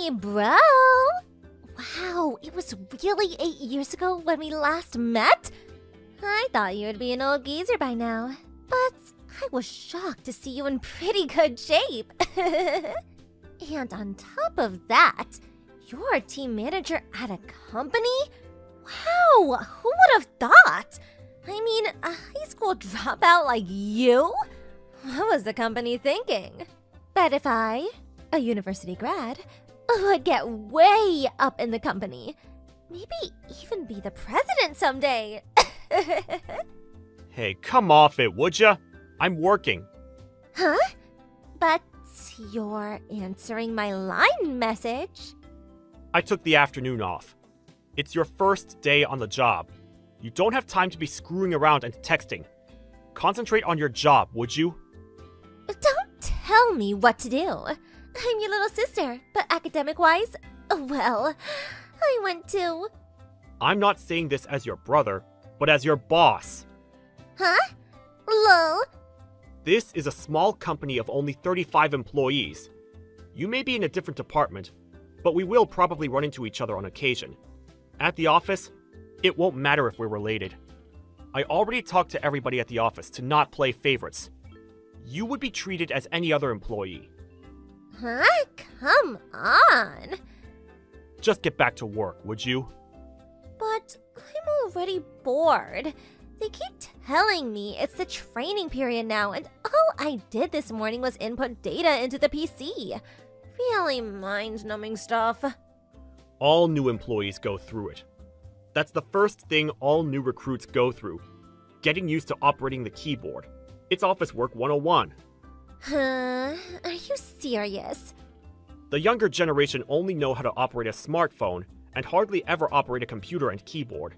Hey, bro! Wow, it was really 8 years ago when we last met? I thought you would be an old geezer by now, but I was shocked to see you in pretty good shape. And on top of that, you're a team manager at a company? Wow, who would have thought? I mean, a high school dropout like you? What was the company thinking? But if I, a university grad, would get way up in the company, maybe even be the president someday. Hey, come off it, would ya? I'm working. Huh? But you're answering my line message. I took the afternoon off. It's your first day on the job. You don't have time to be screwing around and texting. Concentrate on your job, would you? Don't tell me what to do. I'm your little sister, but academic-wise, well, I went to... I'm not saying this as your brother, but as your boss. Huh? Lol. This is a small company of only 35 employees. You may be in a different department, but we will probably run into each other on occasion. At the office, it won't matter if we're related. I already talked to everybody at the office to not play favorites. You would be treated as any other employee. Huh? Come on. Just get back to work, would you? But I'm already bored. They keep telling me it's the training period now, and all I did this morning was input data into the PC. Really mind-numbing stuff. All new employees go through it. That's the first thing all new recruits go through. Getting used to operating the keyboard. It's Office Work 101. Huh? Are you serious? The younger generation only know how to operate a smartphone and hardly ever operate a computer and keyboard.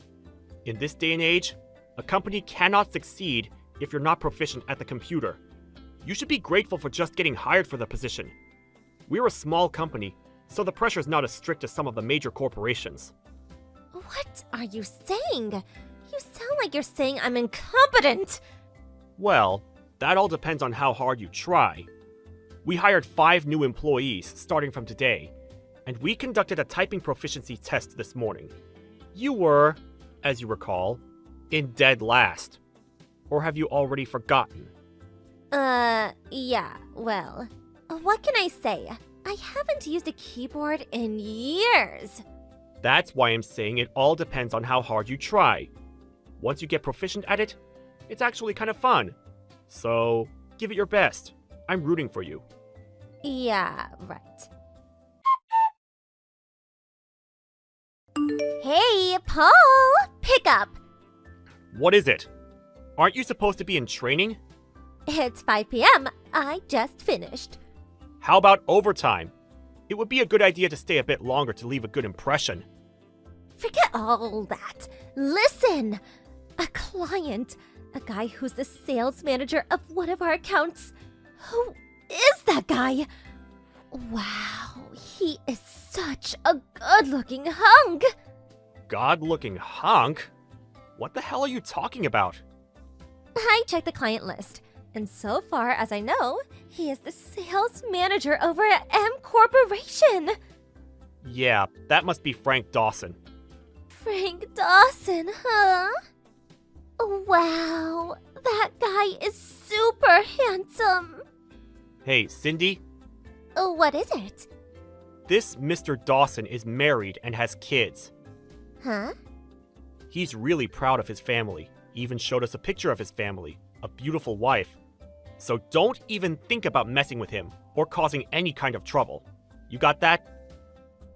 In this day and age, a company cannot succeed if you're not proficient at the computer. You should be grateful for just getting hired for the position. We're a small company, so the pressure's not as strict as some of the major corporations. What are you saying? You sound like you're saying I'm incompetent! Well, that all depends on how hard you try. We hired 5 new employees starting from today, and we conducted a typing proficiency test this morning. You were, as you recall, in dead last. Or have you already forgotten? Yeah, well, what can I say? I haven't used a keyboard in years. That's why I'm saying it all depends on how hard you try. Once you get proficient at it, it's actually kind of fun. So, give it your best. I'm rooting for you. Yeah, right. Hey, Paul! Pick up! What is it? Aren't you supposed to be in training? It's 5 p.m. I just finished. How about overtime? It would be a good idea to stay a bit longer to leave a good impression. Forget all that. Listen! A client, a guy who's the sales manager of one of our accounts. Who is that guy? Wow, he is such a good-looking hunk! God-looking hunk? What the hell are you talking about? I checked the client list, and so far as I know, he is the sales manager over at M Corporation. Yeah, that must be Frank Dawson. Frank Dawson, huh? Wow, that guy is super handsome. Hey, Cindy, What is it? this Mr. Dawson is married and has kids. Huh? He's really proud of his family, even showed us a picture of his family, a beautiful wife. So don't even think about messing with him or causing any kind of trouble. You got that?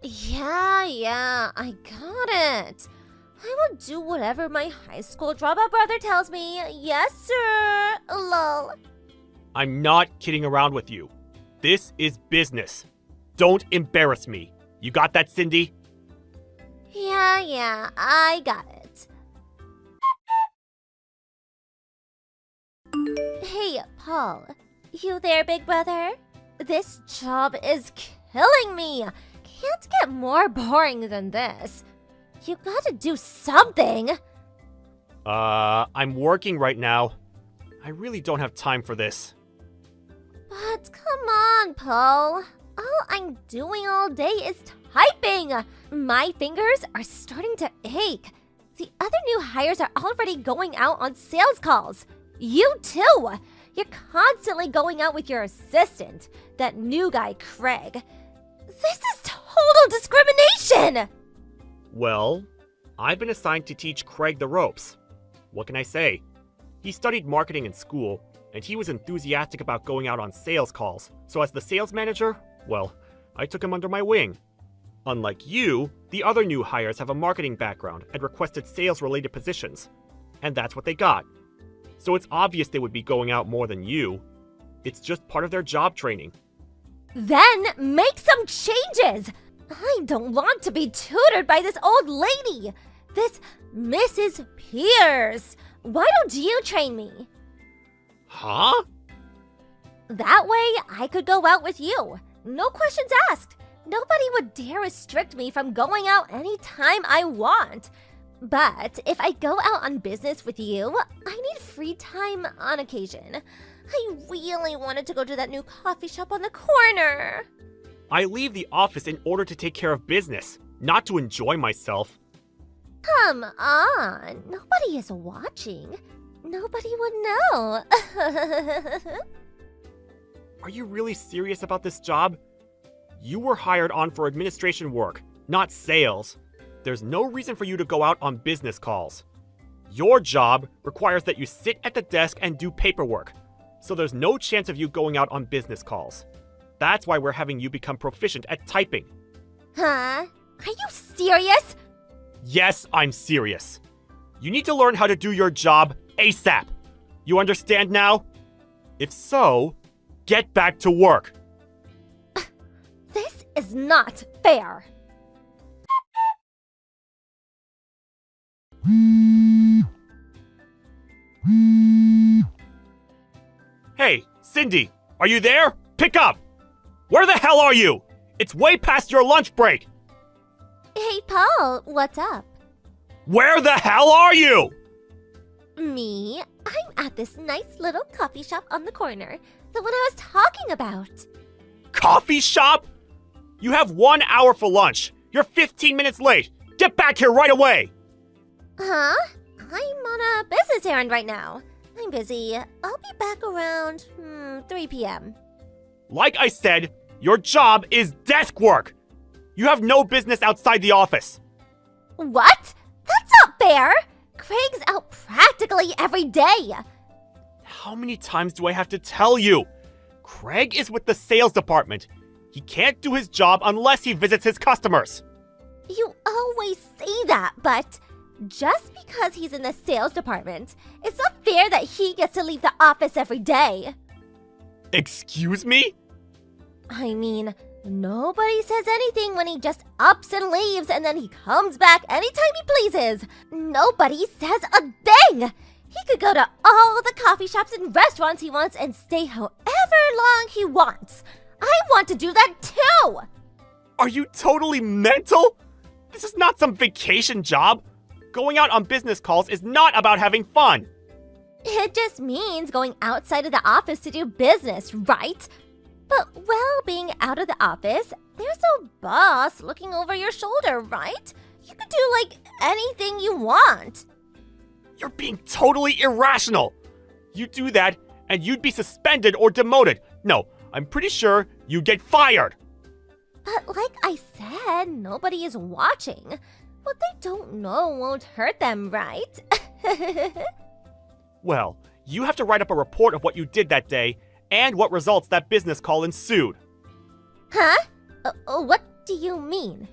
Yeah, I got it. I will do whatever my high school dropout brother tells me. Yes, sir. Lol. I'm not kidding around with you. This is business. Don't embarrass me. You got that, Cindy? Yeah, I got it. Hey, Paul. You there, big brother? This job is killing me. Can't get more boring than this. You gotta do something. I'm working right now. I really don't have time for this. But come on, Paul. All I'm doing all day is typing. My fingers are starting to ache. The other new hires are already going out on sales calls. You too. You're constantly going out with your assistant, that new guy, Craig. This is total discrimination! Well, I've been assigned to teach Craig the ropes. What can I say? He studied marketing in school, and he was enthusiastic about going out on sales calls. So as the sales manager, well, I took him under my wing. Unlike you, the other new hires have a marketing background and requested sales-related positions. And that's what they got. So it's obvious they would be going out more than you. It's just part of their job training. Then make some changes! I don't want to be tutored by this old lady! This Mrs. Pierce! Why don't you train me? Huh? That way I could go out with you. No questions asked. Nobody would dare restrict me from going out anytime I want. But if I go out on business with you, I need free time on occasion. I really wanted to go to that new coffee shop on the corner. I leave the office in order to take care of business, not to enjoy myself. Come on, nobody is watching. Nobody would know. Are you really serious about this job? You were hired on for administration work, not sales. There's no reason for you to go out on business calls. Your job requires that you sit at the desk and do paperwork, so there's no chance of you going out on business calls. That's why we're having you become proficient at typing. Huh? Are you serious? Yes, I'm serious. You need to learn how to do your job ASAP. You understand now? If so, get back to work. This is not fair. Hey, Cindy, are you there? Pick up! Where the hell are you? It's way past your lunch break! Hey, Paul, what's up? Where the hell are you? Me? I'm at this nice little coffee shop on the corner. The one I was talking about. Coffee shop? You have 1 hour for lunch. You're 15 minutes late. Get back here right away! Huh? I'm on a business errand right now. I'm busy. I'll be back around 3 p.m. Like I said, your job is desk work. You have no business outside the office. What? That's not fair! Craig's out practically every day. How many times do I have to tell you? Craig is with the sales department. He can't do his job unless he visits his customers. You always say that, but just because he's in the sales department, it's not fair that he gets to leave the office every day. Excuse me? I mean, nobody says anything when he just ups and leaves and then he comes back anytime he pleases. Nobody says a thing. He could go to all the coffee shops and restaurants he wants and stay however long he wants. I want to do that too. Are you totally mental? This is not some vacation job. Going out on business calls is not about having fun. It just means going outside of the office to do business, right? But while being out of the office, there's no boss looking over your shoulder, right? You could do like anything you want. You're being totally irrational. You do that, and you'd be suspended or demoted. No, I'm pretty sure you'd get fired. But like I said, nobody is watching. What they don't know won't hurt them, right? Well, you have to write up a report of what you did that day and what results that business call ensued. Huh? What do you mean?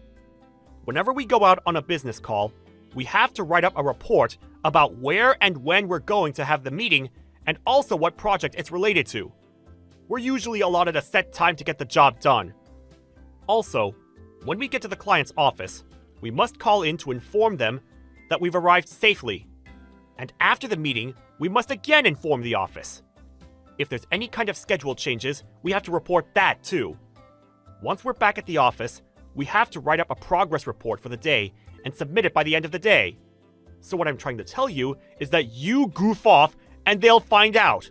Whenever we go out on a business call, we have to write up a report about where and when we're going to have the meeting and also what project it's related to. We're usually allotted a set time to get the job done. Also, when we get to the client's office, we must call in to inform them that we've arrived safely. And after the meeting, we must again inform the office. If there's any kind of schedule changes, we have to report that too. Once we're back at the office, we have to write up a progress report for the day and submit it by the end of the day. So what I'm trying to tell you is that you goof off and they'll find out.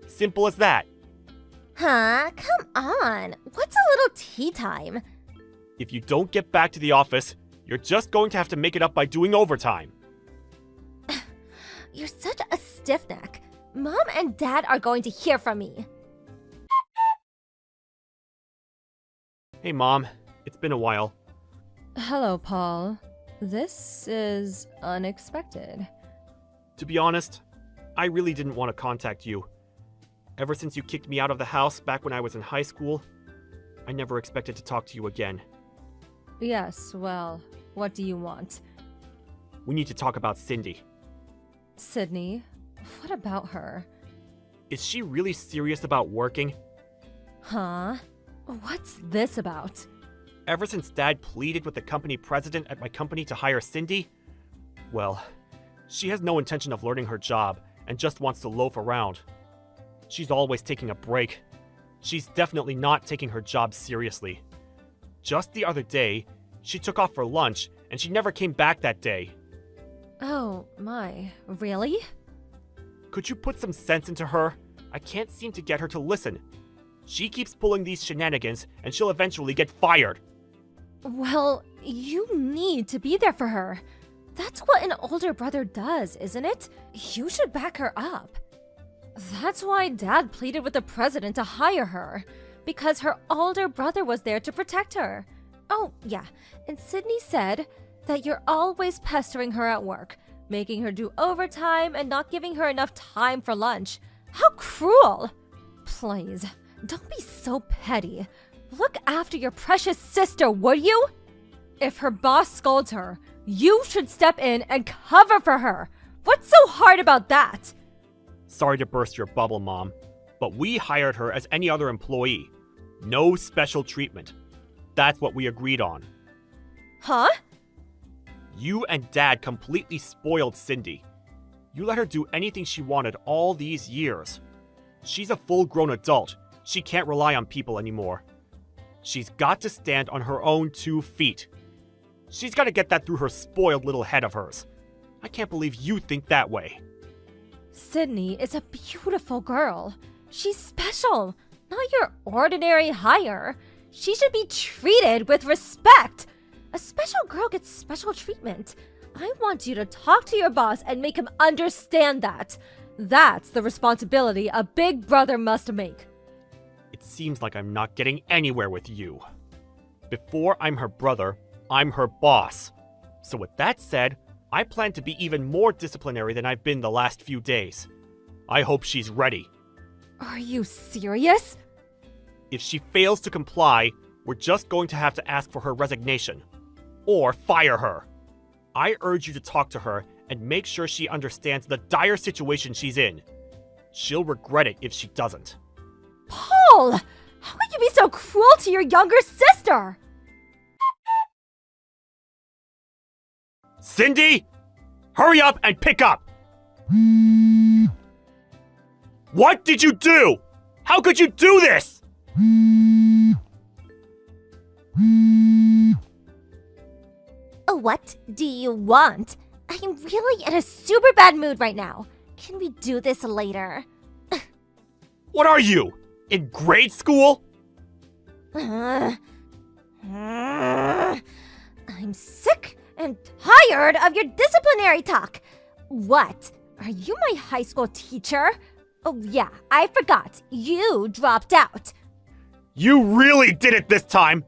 Simple as that. Huh? Come on. What's a little tea time? If you don't get back to the office, you're just going to have to make it up by doing overtime. You're such a stiff-neck. Mom and Dad are going to hear from me. Hey, Mom. It's been a while. Hello, Paul. This is unexpected. To be honest, I really didn't want to contact you. Ever since you kicked me out of the house back when I was in high school, I never expected to talk to you again. Yes, well, what do you want? We need to talk about Cindy. Sydney, what about her? Is she really serious about working? Huh? What's this about? Ever since Dad pleaded with the company president at my company to hire Cindy, well, she has no intention of learning her job and just wants to loaf around. She's always taking a break. She's definitely not taking her job seriously. Just the other day, she took off for lunch and she never came back that day. Oh, my. Really? Could you put some sense into her? I can't seem to get her to listen. She keeps pulling these shenanigans and she'll eventually get fired. Well, you need to be there for her. That's what an older brother does, isn't it? You should back her up. That's why Dad pleaded with the president to hire her, because her older brother was there to protect her. Oh, yeah, and Sydney said that you're always pestering her at work, making her do overtime and not giving her enough time for lunch. How cruel! Please, don't be so petty. Look after your precious sister, would you? If her boss scolds her, you should step in and cover for her. What's so hard about that? Sorry to burst your bubble, Mom, but we hired her as any other employee. No special treatment. That's what we agreed on. Huh? You and Dad completely spoiled Cindy. You let her do anything she wanted all these years. She's a full-grown adult. She can't rely on people anymore. She's got to stand on her own 2 feet. She's got to get that through her spoiled little head of hers. I can't believe you think that way. Sydney is a beautiful girl. She's special, not your ordinary hire. She should be treated with respect. A special girl gets special treatment. I want you to talk to your boss and make him understand that. That's the responsibility a big brother must make. It seems like I'm not getting anywhere with you. Before I'm her brother, I'm her boss. So with that said, I plan to be even more disciplinary than I've been the last few days. I hope she's ready. Are you serious? If she fails to comply, we're just going to have to ask for her resignation. Or fire her. I urge you to talk to her and make sure she understands the dire situation she's in. She'll regret it if she doesn't. Paul! How could you be so cruel to your younger sister? Cindy! Hurry up and pick up! What did you do? How could you do this? What do you want? I'm really in a super bad mood right now. Can we do this later? What are you? In grade school? I'm sick and tired of your disciplinary talk. What? Are you my high school teacher? Oh yeah, I forgot. You dropped out. You really did it this time!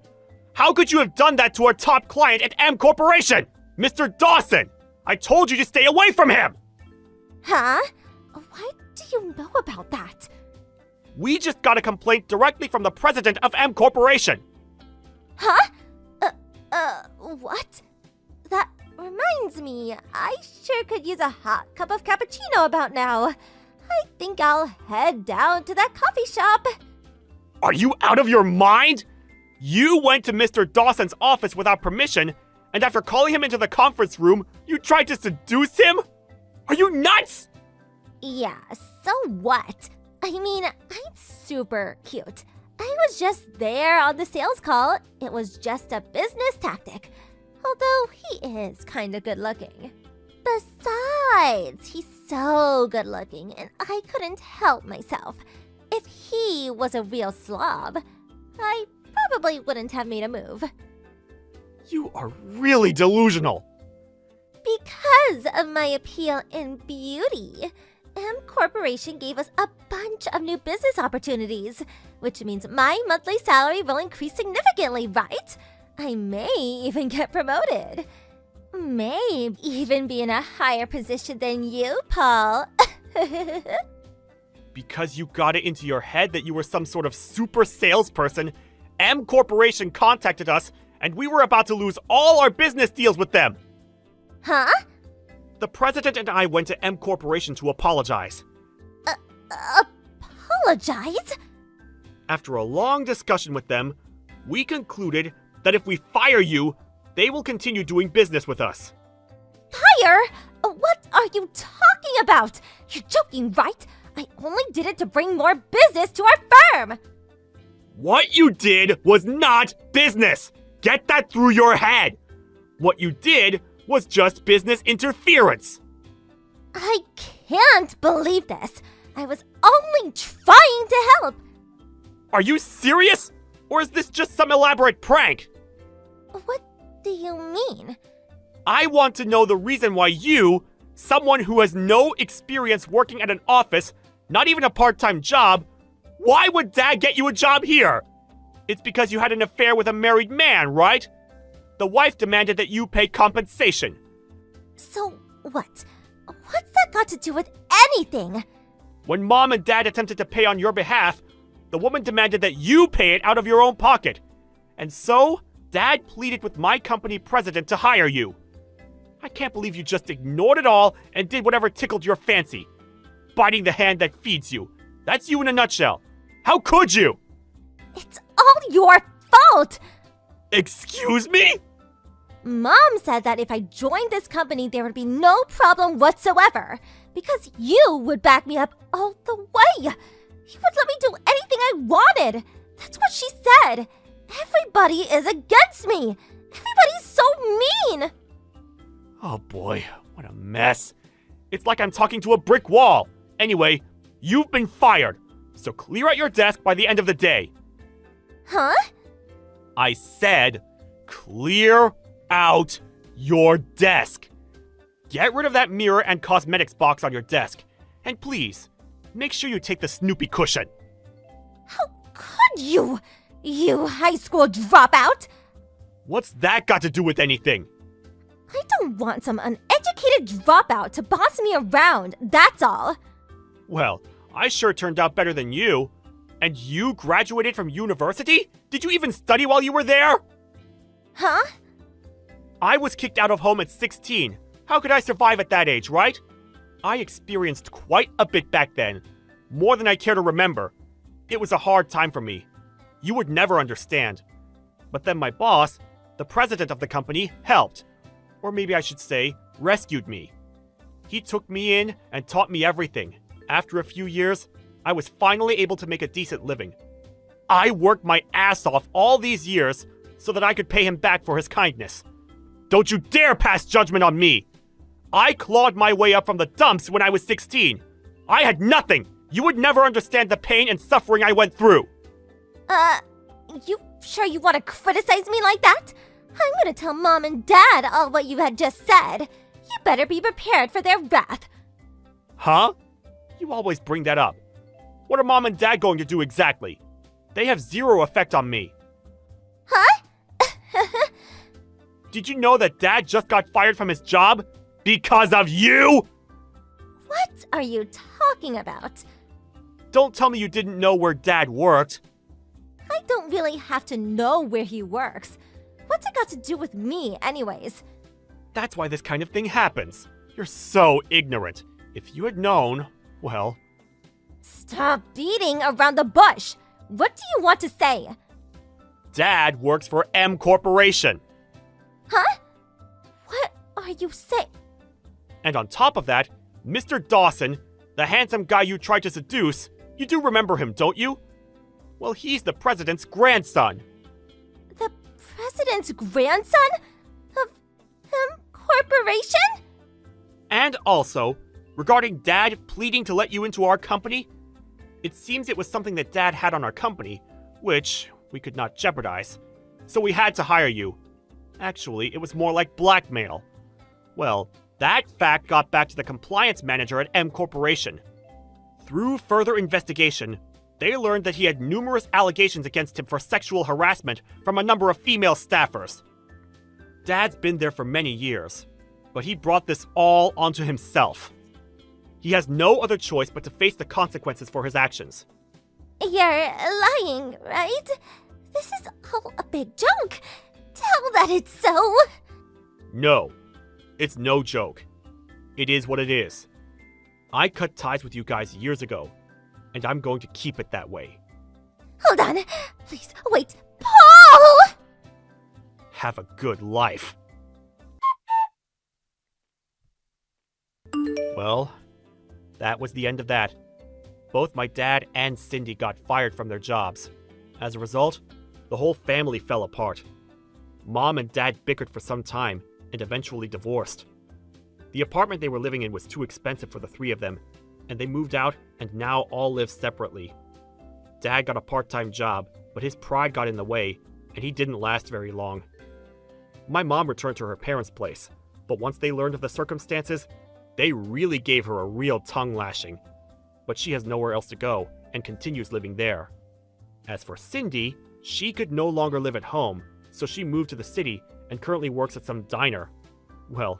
How could you have done that to our top client at M Corporation? Mr. Dawson! I told you to stay away from him! Huh? What do you know about that? We just got a complaint directly from the president of M Corporation. Huh? What? That reminds me, I sure could use a hot cup of cappuccino about now. I think I'll head down to that coffee shop. Are you out of your mind? You went to Mr. Dawson's office without permission, and after calling him into the conference room, you tried to seduce him? Are you nuts? Yeah, so what? I mean, I'm super cute. I was just there on the sales call. It was just a business tactic. Although he is kinda good looking. Besides, he's so good looking, and I couldn't help myself. If he was a real slob, I probably wouldn't have made a move. You are really delusional. Because of my appeal in beauty, M Corporation gave us a bunch of new business opportunities, which means my monthly salary will increase significantly, right? I may even get promoted. May even be in a higher position than you, Paul. Because you got it into your head that you were some sort of super salesperson, M Corporation contacted us and we were about to lose all our business deals with them. Huh? The president and I went to M Corporation to apologize. Apologize? After a long discussion with them, we concluded that if we fire you, they will continue doing business with us. Fire? What are you talking about? You're joking, right? I only did it to bring more business to our firm. What you did was not business! Get that through your head! What you did was just business interference. I can't believe this. I was only trying to help. Are you serious? Or is this just some elaborate prank? What do you mean? I want to know the reason why you, someone who has no experience working at an office, not even a part-time job, why would Dad get you a job here? It's because you had an affair with a married man, right? The wife demanded that you pay compensation. So what? What's that got to do with anything? When Mom and Dad attempted to pay on your behalf, the woman demanded that you pay it out of your own pocket. And so, Dad pleaded with my company president to hire you. I can't believe you just ignored it all and did whatever tickled your fancy. Biting the hand that feeds you. That's you in a nutshell. How could you? It's all your fault! Excuse me? Mom said that if I joined this company, there would be no problem whatsoever. Because you would back me up all the way. You would let me do anything I wanted. That's what she said. Everybody is against me. Everybody's so mean. Oh boy, what a mess. It's like I'm talking to a brick wall. Anyway, you've been fired. So clear out your desk by the end of the day. Huh? I said, clear out your desk. Get rid of that mirror and cosmetics box on your desk. And please, make sure you take the Snoopy cushion. How could you? You high school dropout? What's that got to do with anything? I don't want some uneducated dropout to boss me around, that's all. Well, I sure turned out better than you. And you graduated from university? Did you even study while you were there? Huh? I was kicked out of home at 16. How could I survive at that age, right? I experienced quite a bit back then. More than I care to remember. It was a hard time for me. You would never understand. But then my boss, the president of the company, helped. Or maybe I should say, rescued me. He took me in and taught me everything. After a few years, I was finally able to make a decent living. I worked my ass off all these years so that I could pay him back for his kindness. Don't you dare pass judgment on me! I clawed my way up from the dumps when I was 16. I had nothing! You would never understand the pain and suffering I went through! You sure you want to criticize me like that? I'm gonna tell Mom and Dad all what you had just said. You better be prepared for their wrath. Huh? You always bring that up. What are Mom and Dad going to do exactly? They have zero effect on me. Huh? Did you know that Dad just got fired from his job? Because of you? What are you talking about? Don't tell me you didn't know where Dad worked. I don't really have to know where he works. What's it got to do with me, anyways? That's why this kind of thing happens. You're so ignorant. If you had known, well... Stop beating around the bush. What do you want to say? Dad works for M Corporation. Huh? What are you saying? And on top of that, Mr. Dawson, the handsome guy you tried to seduce, you do remember him, don't you? Well, he's the president's grandson. The president's grandson? Of M Corporation? And also, regarding Dad pleading to let you into our company, It seems it was something that Dad had on our company, which we could not jeopardize. So we had to hire you. Actually, it was more like blackmail. Well, that fact got back to the compliance manager at M Corporation. Through further investigation, they learned that he had numerous allegations against him for sexual harassment from a number of female staffers. Dad's been there for many years, but he brought this all onto himself. He has no other choice but to face the consequences for his actions. You're lying, right? This is all a big joke. Tell that it's so. No, it's no joke. It is what it is. I cut ties with you guys years ago, and I'm going to keep it that way. Hold on. Please, wait. Paul! Have a good life. Well, that was the end of that. Both my dad and Cindy got fired from their jobs. As a result, the whole family fell apart. Mom and Dad bickered for some time and eventually divorced. The apartment they were living in was too expensive for the three of them, and they moved out and now all live separately. Dad got a part-time job, but his pride got in the way, and he didn't last very long. My mom returned to her parents' place, but once they learned of the circumstances, they really gave her a real tongue lashing. But she has nowhere else to go and continues living there. As for Cindy, she could no longer live at home, so she moved to the city and currently works at some diner. Well,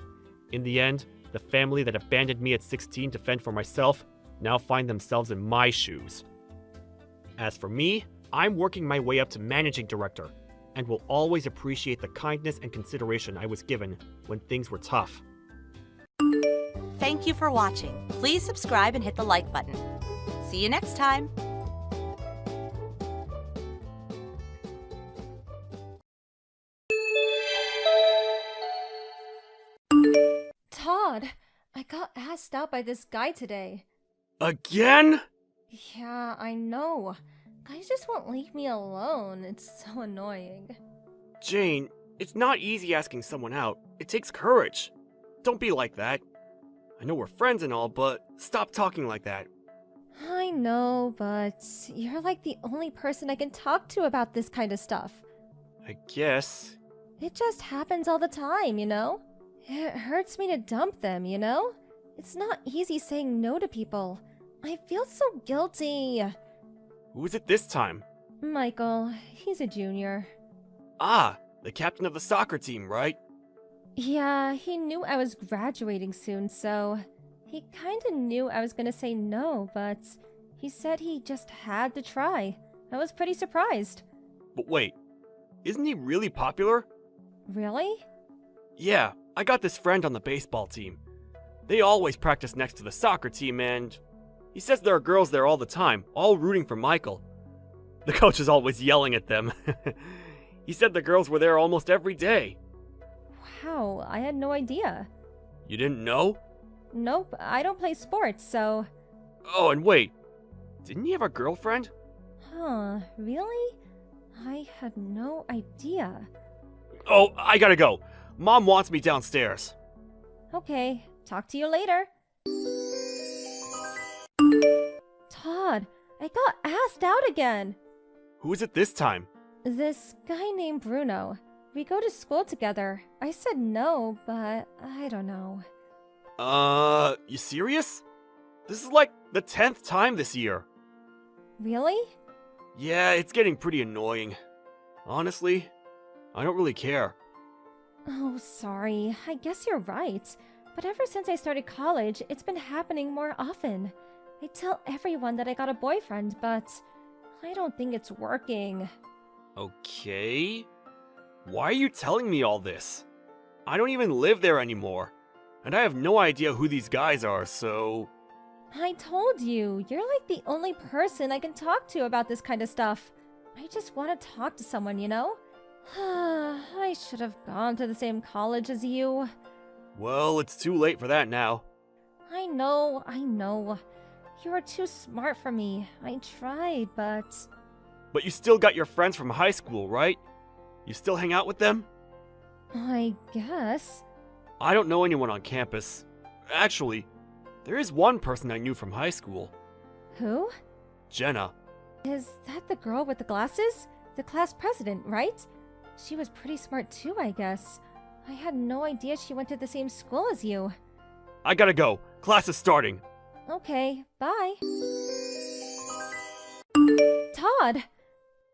in the end, the family that abandoned me at 16 to fend for myself now find themselves in my shoes. As for me, I'm working my way up to managing director and will always appreciate the kindness and consideration I was given when things were tough. Thank you for watching. Please subscribe and hit the like button. See you next time. Todd, I got asked out by this guy today. Again? Yeah, I know. Guys just won't leave me alone. It's so annoying. Jane, it's not easy asking someone out. It takes courage. Don't be like that. I know we're friends and all, but stop talking like that. I know, but you're like the only person I can talk to about this kind of stuff. I guess. It just happens all the time, you know? It hurts me to dump them, you know? It's not easy saying no to people. I feel so guilty. Who is it this time? Michael, he's a junior. Ah, the captain of the soccer team, right? Yeah, he knew I was graduating soon, so he kinda knew I was gonna say no, but he said he just had to try. I was pretty surprised. But wait, isn't he really popular? Really? Yeah, I got this friend on the baseball team. They always practice next to the soccer team, and he says there are girls there all the time, all rooting for Michael. The coach is always yelling at them. He said the girls were there almost every day. Wow, I had no idea. You didn't know? Nope, I don't play sports, so... Oh, and wait, didn't he have a girlfriend? Huh, really? I had no idea. Oh, I gotta go. Mom wants me downstairs. Okay, talk to you later. Todd, I got asked out again. Who is it this time? This guy named Bruno. We go to school together. I said no, but I don't know. You serious? This is like the 10th time this year. Really? Yeah, it's getting pretty annoying. Honestly, I don't really care. Oh, sorry. I guess you're right. But ever since I started college, it's been happening more often. I tell everyone that I got a boyfriend, but I don't think it's working. Okay. Why are you telling me all this? I don't even live there anymore. And I have no idea who these guys are, so... I told you, you're like the only person I can talk to about this kind of stuff. I just want to talk to someone, you know? I should have gone to the same college as you. Well, it's too late for that now. I know. You are too smart for me. I tried, but... But you still got your friends from high school, right? You still hang out with them? I guess. I don't know anyone on campus. Actually, there is one person I knew from high school. Who? Jenna. Is that the girl with the glasses? The class president, right? She was pretty smart too, I guess. I had no idea she went to the same school as you. I gotta go. Class is starting. Okay, bye. Todd!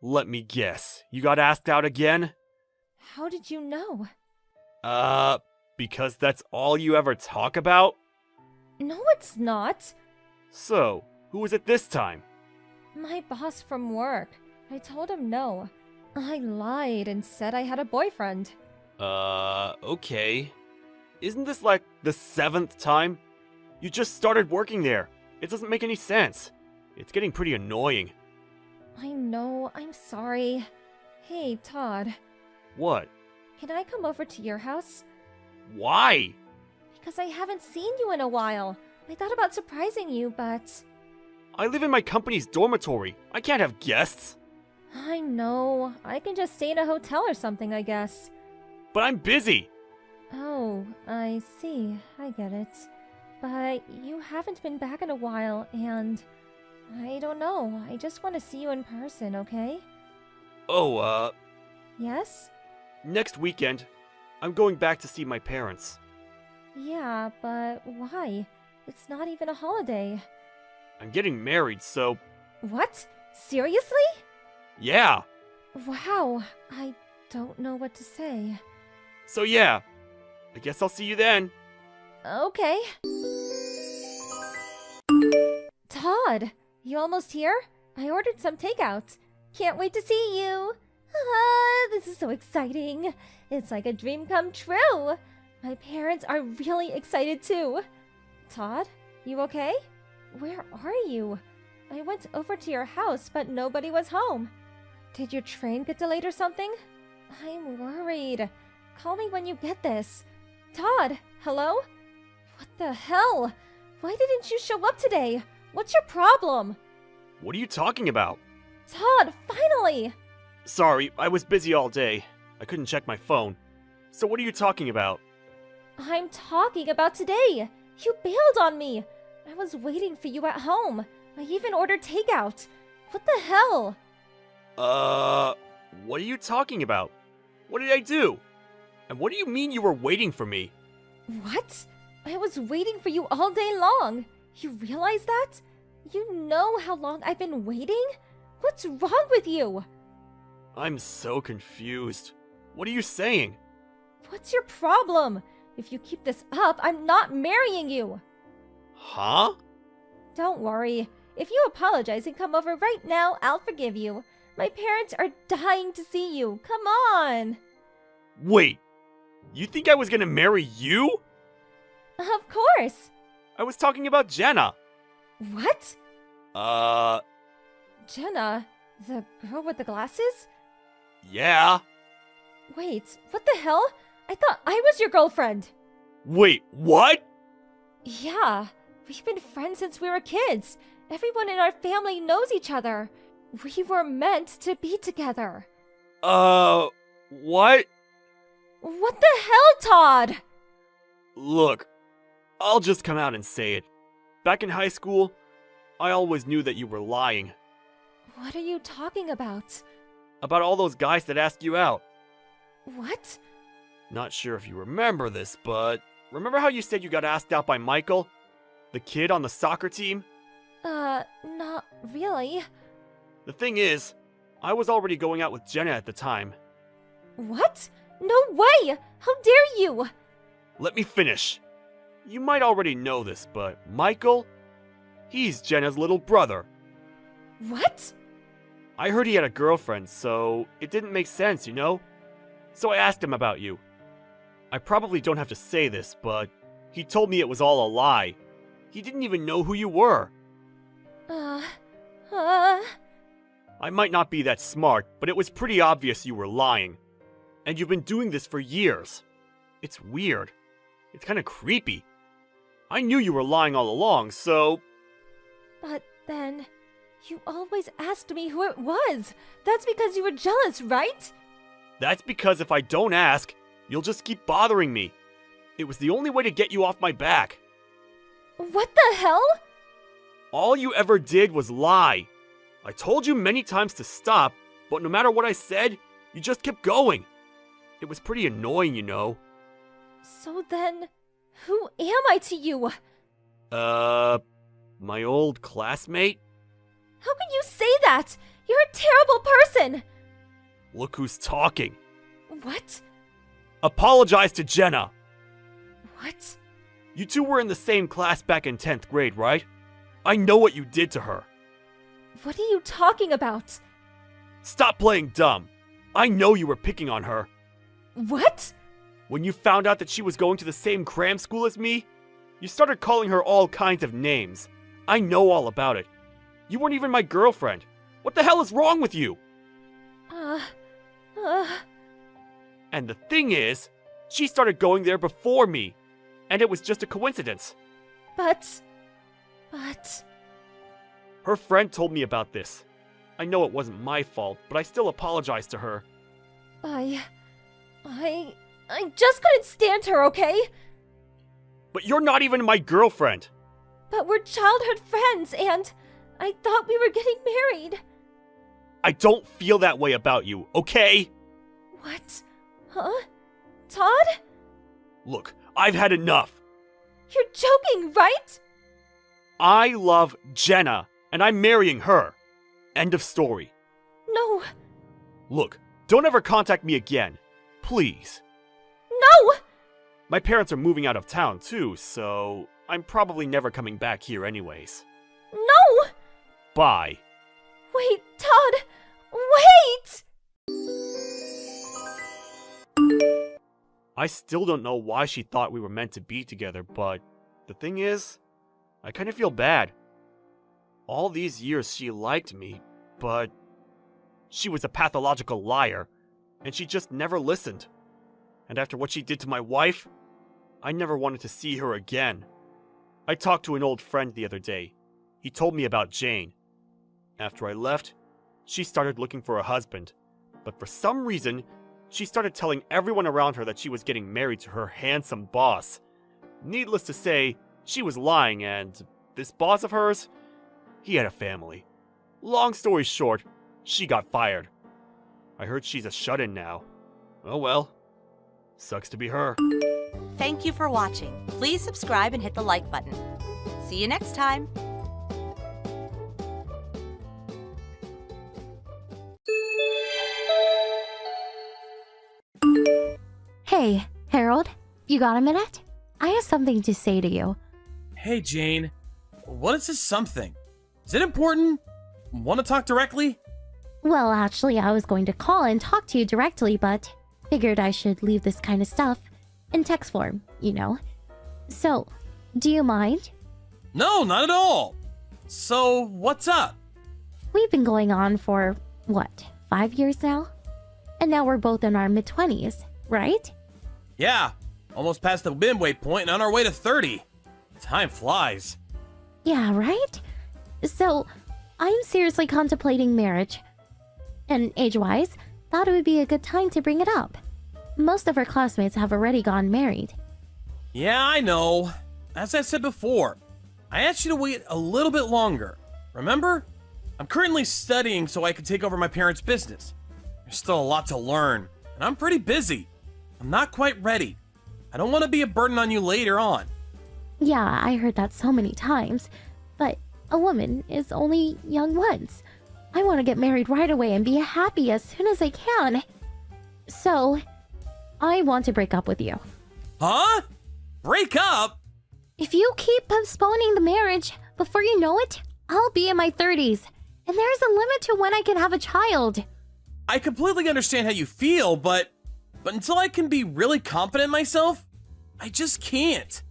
Let me guess. You got asked out again? How did you know? Because that's all you ever talk about? No, it's not. So, who was it this time? My boss from work. I told him no. I lied and said I had a boyfriend. Okay. Isn't this like the 7th time? You just started working there. It doesn't make any sense. It's getting pretty annoying. I know, I'm sorry. Hey, Todd, What? can I come over to your house? Why? Because I haven't seen you in a while. I thought about surprising you, but... I live in my company's dormitory. I can't have guests. I know. I can just stay in a hotel or something, I guess. But I'm busy. Oh, I see. I get it. But you haven't been back in a while, and... I don't know. I just want to see you in person, okay? Oh, Yes? next weekend, I'm going back to see my parents. Yeah, but why? It's not even a holiday. I'm getting married, so What? Seriously? yeah. Wow, I don't know what to say. So yeah. I guess I'll see you then. Okay. Todd, you almost here? I ordered some takeout. Can't wait to see you. This is so exciting. It's like a dream come true. My parents are really excited too. Todd, you okay? Where are you? I went over to your house, but nobody was home. Did your train get delayed or something? I'm worried. Call me when you get this. Todd, hello? What the hell? Why didn't you show up today? What's your problem? What are you talking about? Todd, finally! Sorry, I was busy all day. I couldn't check my phone. So what are you talking about? I'm talking about today. You bailed on me. I was waiting for you at home. I even ordered takeout. What the hell? What are you talking about? What did I do? And what do you mean you were waiting for me? What? I was waiting for you all day long. You realize that? You know how long I've been waiting? What's wrong with you? I'm so confused. What are you saying? What's your problem? If you keep this up, I'm not marrying you. Huh? Don't worry. If you apologize and come over right now, I'll forgive you. My parents are dying to see you. Come on. Wait. You think I was gonna marry you? Of course. I was talking about Jenna. What? Uh, Jenna, the girl with the glasses? yeah. Wait, what the hell? I thought I was your girlfriend. Wait, what? Yeah, we've been friends since we were kids. Everyone in our family knows each other. We were meant to be together. What? What the hell, Todd? Look, I'll just come out and say it. Back in high school, I always knew that you were lying. What are you talking about? About all those guys that asked you out. What? Not sure if you remember this, but remember how you said you got asked out by Michael? The kid on the soccer team? Not really. The thing is, I was already going out with Jenna at the time. What? No way! How dare you! Let me finish. You might already know this, but Michael? He's Jenna's little brother. What? I heard he had a girlfriend, so it didn't make sense, you know? So I asked him about you. I probably don't have to say this, but he told me it was all a lie. He didn't even know who you were. I might not be that smart, but it was pretty obvious you were lying. And you've been doing this for years. It's weird. It's kind of creepy. I knew you were lying all along, so... But then, you always asked me who it was. That's because you were jealous, right? That's because if I don't ask, you'll just keep bothering me. It was the only way to get you off my back. What the hell? All you ever did was lie. I told you many times to stop, but no matter what I said, you just kept going. It was pretty annoying, you know. So then, who am I to you? My old classmate? How can you say that? You're a terrible person! Look who's talking. What? Apologize to Jenna. What? You two were in the same class back in 10th grade, right? I know what you did to her. What are you talking about? Stop playing dumb. I know you were picking on her. What? When you found out that she was going to the same cram school as me, you started calling her all kinds of names. I know all about it. You weren't even my girlfriend. What the hell is wrong with you? And the thing is, she started going there before me, and it was just a coincidence. But... Her friend told me about this. I know it wasn't my fault, but I still apologize to her. I just couldn't stand her, okay? But you're not even my girlfriend. But we're childhood friends, and I thought we were getting married. I don't feel that way about you, okay? What? Huh? Todd? Look, I've had enough. You're joking, right? I love Jenna, and I'm marrying her. End of story. No. Look, don't ever contact me again. Please. No! My parents are moving out of town too, so I'm probably never coming back here anyways. No! Bye. Wait, Todd! Wait! I still don't know why she thought we were meant to be together, but the thing is, I kind of feel bad. All these years she liked me, but she was a pathological liar, and she just never listened. And after what she did to my wife, I never wanted to see her again. I talked to an old friend the other day. He told me about Jane. After I left, she started looking for a husband, but for some reason, she started telling everyone around her that she was getting married to her handsome boss. Needless to say, she was lying, and this boss of hers, he had a family. Long story short, she got fired. I heard she's a shut-in now. Oh well. Sucks to be her. Thank you for watching. Please subscribe and hit the like button. See you next time. Hey, Harold, you got a minute? I have something to say to you. Hey, Jane. What is this something? Is it important? Want to talk directly? Well, actually, I was going to call and talk to you directly, but figured I should leave this kind of stuff in text form, you know. So, do you mind? No, not at all. So, what's up? We've been going on for, what, 5 years now? And now we're both in our mid-20s, right? Yeah, almost past the midway point and on our way to 30. Time flies. Yeah, right? So, I'm seriously contemplating marriage. And age-wise, thought it would be a good time to bring it up. Most of our classmates have already gotten married. Yeah, I know. As I said before, I asked you to wait a little bit longer. Remember? I'm currently studying so I can take over my parents' business. There's still a lot to learn, and I'm pretty busy. I'm not quite ready. I don't want to be a burden on you later on. Yeah, I heard that so many times. But a woman is only young once. I want to get married right away and be happy as soon as I can. So, I want to break up with you. Huh? Break up? If you keep postponing the marriage, before you know it, I'll be in my 30s. And there's a limit to when I can have a child. I completely understand how you feel, but until I can be really confident in myself, I just can't.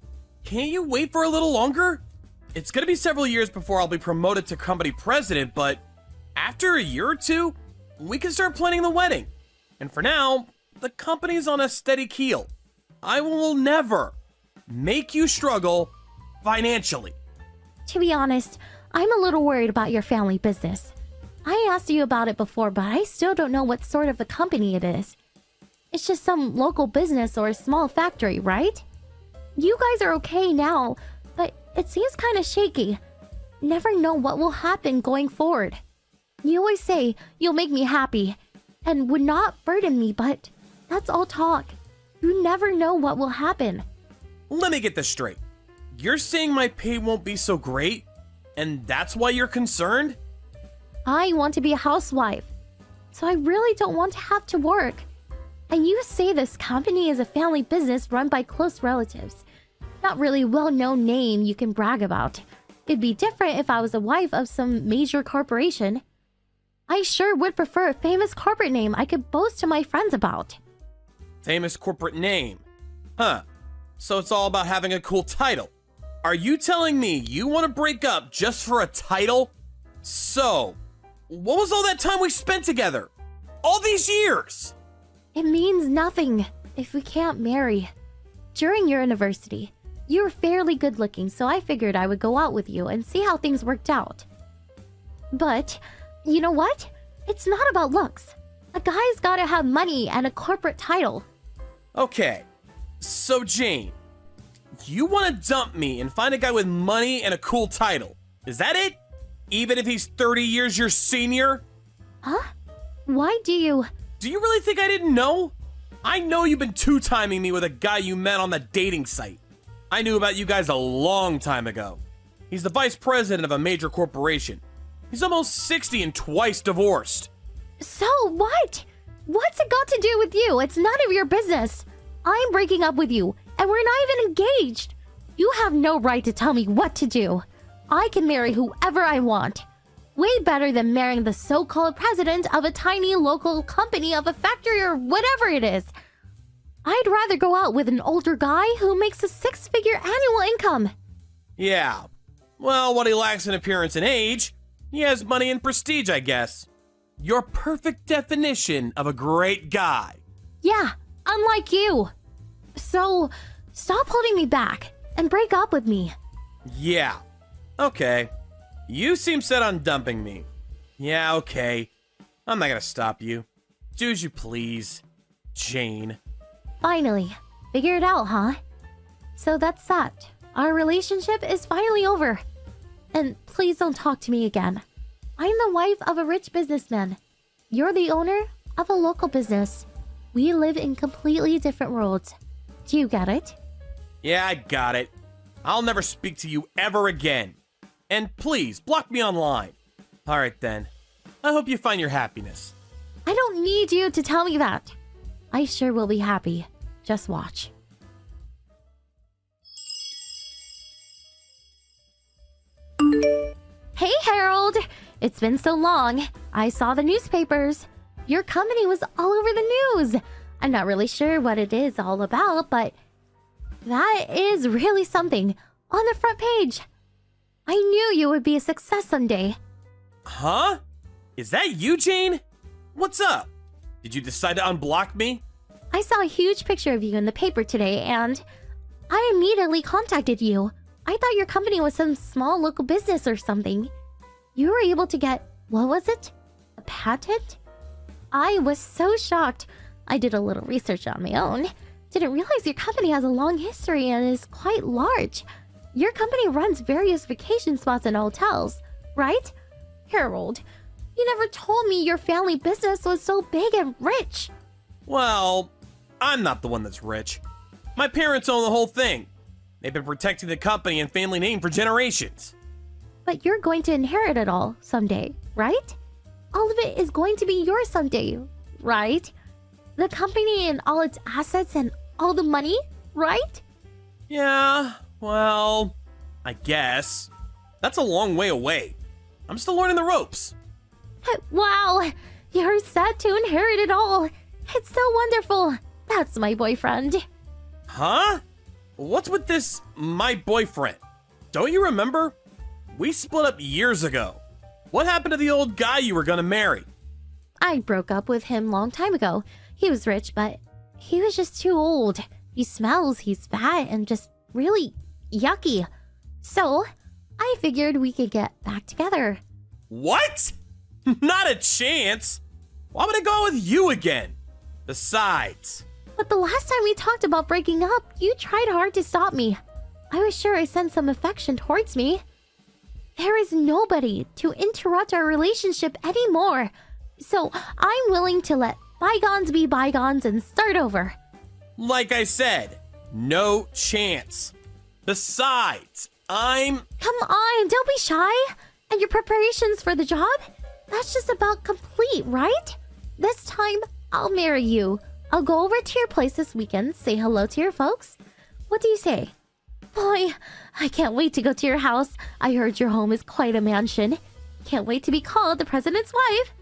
Can't you wait for a little longer? It's gonna be several years before I'll be promoted to company president, but after a year or two, we can start planning the wedding. And for now, the company's on a steady keel. I will never make you struggle financially. To be honest, I'm a little worried about your family business. I asked you about it before, but I still don't know what sort of a company it is. It's just some local business or a small factory, right? You guys are okay now, but it seems kind of shaky. Never know what will happen going forward. You always say you'll make me happy and would not burden me, but that's all talk. You never know what will happen. Let me get this straight. You're saying my pay won't be so great, and that's why you're concerned? I want to be a housewife, so I really don't want to have to work. And you say this company is a family business run by close relatives. Not really well-known name you can brag about. It'd be different if I was a wife of some major corporation. I sure would prefer a famous corporate name I could boast to my friends about. Famous corporate name. Huh. So it's all about having a cool title. Are you telling me you want to break up just for a title? So, what was all that time we spent together? All these years? It means nothing if we can't marry. During your university, you were fairly good looking, so I figured I would go out with you and see how things worked out. But, you know what? It's not about looks. A guy's gotta have money and a corporate title. Okay, so Jane, you want to dump me and find a guy with money and a cool title. Is that it? Even if he's 30 years your senior? Huh? Why do you... Do you really think I didn't know? I know you've been two-timing me with a guy you met on the dating site. I knew about you guys a long time ago. He's the vice president of a major corporation. He's almost 60 and twice divorced. So what? What's it got to do with you? It's none of your business. I'm breaking up with you, and we're not even engaged. You have no right to tell me what to do. I can marry whoever I want. Way better than marrying the so-called president of a tiny local company of a factory or whatever it is. I'd rather go out with an older guy who makes a six-figure annual income. Yeah. Well, what he lacks in appearance and age, he has money and prestige, I guess. Your perfect definition of a great guy. Yeah, unlike you. So, stop holding me back and break up with me. Yeah. Okay. You seem set on dumping me. Yeah, okay. I'm not gonna stop you. Do as you please, Jane. Finally. Figure it out, huh? So that's that. Our relationship is finally over. And please don't talk to me again. I'm the wife of a rich businessman. You're the owner of a local business. We live in completely different worlds. Do you get it? Yeah, I got it. I'll never speak to you ever again. And please, block me online. Alright then. I hope you find your happiness. I don't need you to tell me that. I sure will be happy. Just watch. Hey, Harold! It's been so long. I saw the newspapers. Your company was all over the news. I'm not really sure what it is all about, but that is really something on the front page. I knew you would be a success someday. Huh? Is that you, Jane? What's up? Did you decide to unblock me? I saw a huge picture of you in the paper today, and I immediately contacted you. I thought your company was some small local business or something. You were able to get, what was it? A patent? I was so shocked. I did a little research on my own. Didn't realize your company has a long history and is quite large. Your company runs various vacation spots and hotels, right? Harold, you never told me your family business was so big and rich. Well, I'm not the one that's rich. My parents own the whole thing. They've been protecting the company and family name for generations. But you're going to inherit it all someday, right? All of it is going to be yours someday, right? The company and all its assets and all the money, right? Yeah, well, I guess. That's a long way away. I'm still learning the ropes. Wow, you're set to inherit it all. It's so wonderful. That's my boyfriend. Huh? What's with this, my boyfriend? Don't you remember? We split up years ago. What happened to the old guy you were gonna marry? I broke up with him long time ago. He was rich, but he was just too old. He smells, he's fat, and just really yucky. So, I figured we could get back together. What? Not a chance. Why would I go out with you again? Besides... But the last time we talked about breaking up, you tried hard to stop me. I was sure I sensed some affection towards me. There is nobody to interrupt our relationship anymore. So I'm willing to let bygones be bygones and start over. Like I said, no chance. Besides, Come on, don't be shy. And your preparations for the job? That's just about complete, right? This time, I'll marry you. I'll go over to your place this weekend, say hello to your folks. What do you say? Boy, I can't wait to go to your house. I heard your home is quite a mansion. Can't wait to be called the president's wife.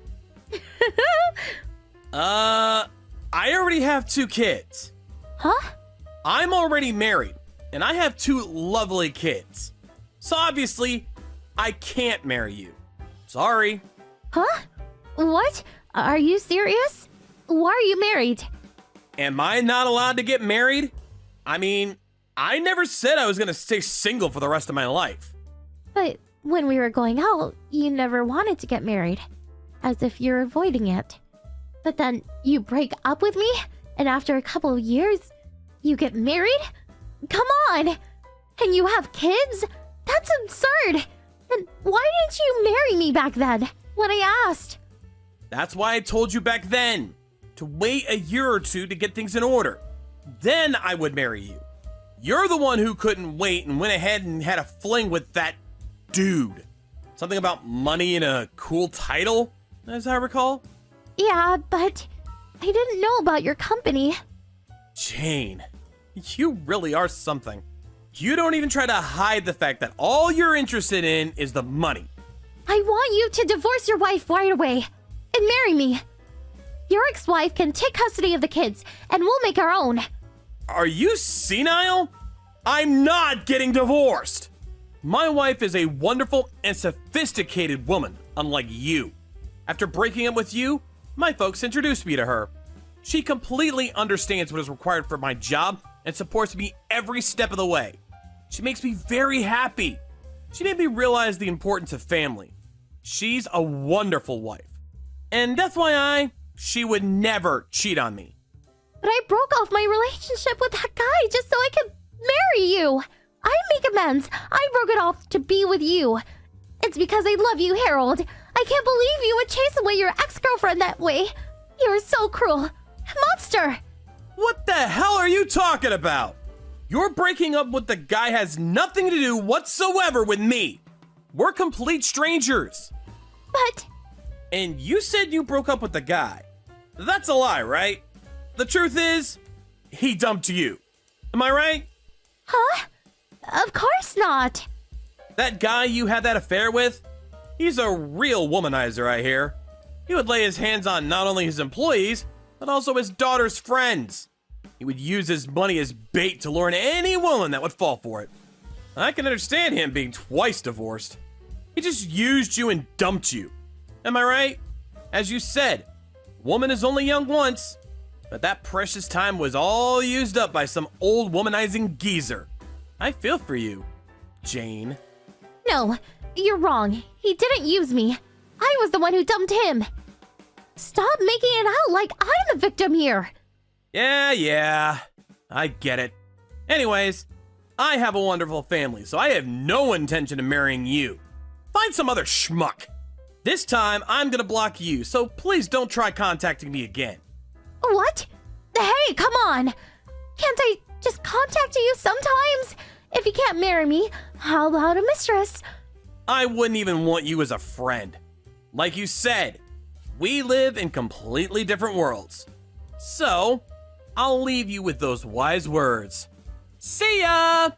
I already have 2 kids. Huh? I'm already married, and I have 2 lovely kids. So obviously, I can't marry you. Sorry. Huh? What? Are you serious? Why are you married? Am I not allowed to get married? I mean, I never said I was gonna stay single for the rest of my life. But when we were going out, you never wanted to get married. As if you're avoiding it. But then you break up with me, and after a couple of years, you get married? Come on! And you have kids? That's absurd! And why didn't you marry me back then, when I asked? That's why I told you back then, to wait a year or 2 to get things in order. Then I would marry you. You're the one who couldn't wait and went ahead and had a fling with that dude. Something about money and a cool title, as I recall. Yeah, but I didn't know about your company. Jane, you really are something. You don't even try to hide the fact that all you're interested in is the money. I want you to divorce your wife right away and marry me. Your ex-wife can take custody of the kids, and we'll make our own. Are you senile? I'm not getting divorced. My wife is a wonderful and sophisticated woman, unlike you. After breaking up with you, my folks introduced me to her. She completely understands what is required for my job and supports me every step of the way. She makes me very happy. She made me realize the importance of family. She's a wonderful wife. And FYI, she would never cheat on me. But I broke off my relationship with that guy just so I could marry you. I make amends. I broke it off to be with you. It's because I love you, Harold. I can't believe you would chase away your ex-girlfriend that way. You're so cruel. Monster! What the hell are you talking about? Your breaking up with the guy has nothing to do whatsoever with me. We're complete strangers. But... And you said you broke up with the guy. That's a lie, right? The truth is, he dumped you. Am I right? Huh? Of course not. That guy you had that affair with? He's a real womanizer, I hear. He would lay his hands on not only his employees, but also his daughter's friends. He would use his money as bait to lure in any woman that would fall for it. I can understand him being twice divorced. He just used you and dumped you. Am I right? As you said, woman is only young once, but that precious time was all used up by some old womanizing geezer. I feel for you, Jane. No, you're wrong. He didn't use me. I was the one who dumped him. Stop making it out like I'm the victim here. Yeah, I get it. Anyways, I have a wonderful family, so I have no intention of marrying you. Find some other schmuck. This time, I'm gonna block you, so please don't try contacting me again. What? Hey, come on. Can't I just contact you sometimes? If you can't marry me, how about a mistress? I wouldn't even want you as a friend. Like you said, we live in completely different worlds. So, I'll leave you with those wise words. See ya!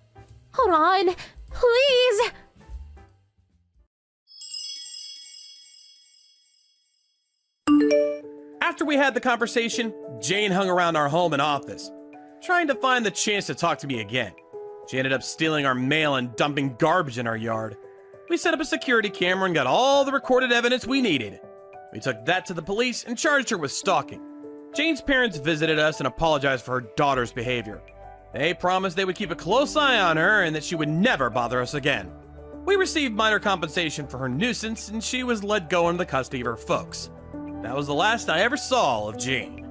Hold on, please. After we had the conversation, Jane hung around our home and office, trying to find the chance to talk to me again. She ended up stealing our mail and dumping garbage in our yard. We set up a security camera and got all the recorded evidence we needed. We took that to the police and charged her with stalking. Jane's parents visited us and apologized for her daughter's behavior. They promised they would keep a close eye on her and that she would never bother us again. We received minor compensation for her nuisance and she was let go into the custody of her folks. That was the last I ever saw of Jane.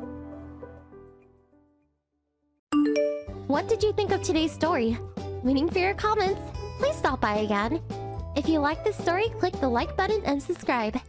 What did you think of today's story? Waiting for your comments. Please stop by again. If you like this story, click the like button and subscribe.